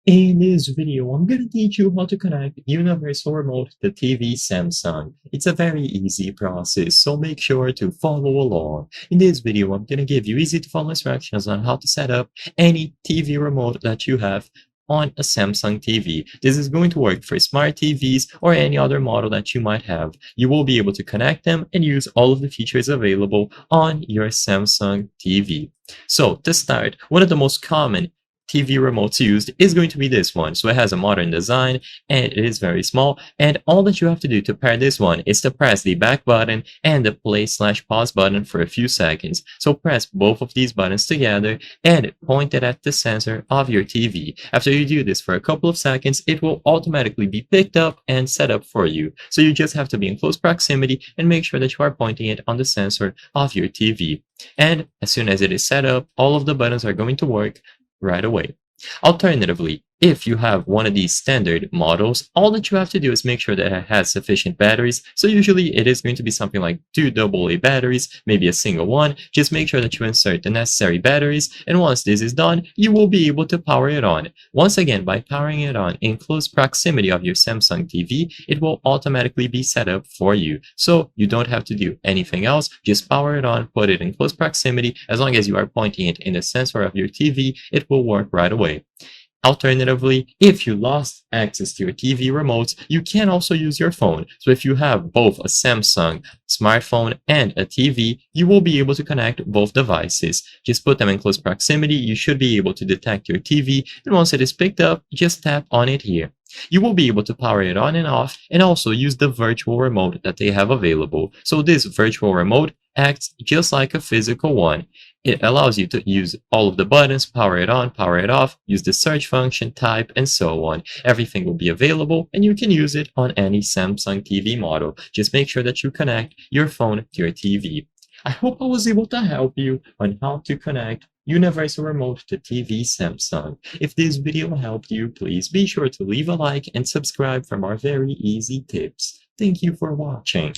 In this video, I'm going to teach you how to connect Universal Remote to TV Samsung. It's a very easy process, so make sure to follow along. In this video, I'm going to give you easy to follow instructions on how to set up any TV remote that you have on a Samsung TV. This is going to work for smart TVs or any other model that you might have. You will be able to connect them and use all of the features available on your Samsung TV. So to start, one of the most common TV remotes used is going to be this one. So it has a modern design and it is very small. And all that you have to do to pair this one is to press the back button and the play/pause button for a few seconds. So press both of these buttons together and point it at the sensor of your TV. After you do this for a couple of seconds, it will automatically be picked up and set up for you. So you just have to be in close proximity and make sure that you are pointing it on the sensor of your TV. And as soon as it is set up, all of the buttons are going to work right away. Alternatively, if you have one of these standard models, all that you have to do is make sure that it has sufficient batteries. So usually it is going to be something like 2 AA batteries, maybe a single one. Just make sure that you insert the necessary batteries, and once this is done, you will be able to power it on. Once again, by powering it on in close proximity of your Samsung TV, it will automatically be set up for you. So you don't have to do anything else, just power it on, put it in close proximity. As long as you are pointing it in the sensor of your TV, it will work right away. Alternatively, if you lost access to your TV remotes, you can also use your phone. So if you have both a Samsung smartphone and a TV, you will be able to connect both devices. Just put them in close proximity. You should be able to detect your TV, and once it is picked up, just tap on it here. You will be able to power it on and off and also use the virtual remote that they have available. So this virtual remote acts just like a physical one. It allows you to use all of the buttons, power it on, power it off, use the search function, type, and so on. Everything will be available and you can use it on any Samsung TV model. Just make sure that you connect your phone to your TV. I hope I was able to help you on how to connect Universal Remote to TV Samsung. If this video helped you, please be sure to leave a like and subscribe for more very easy tips. Thank you for watching.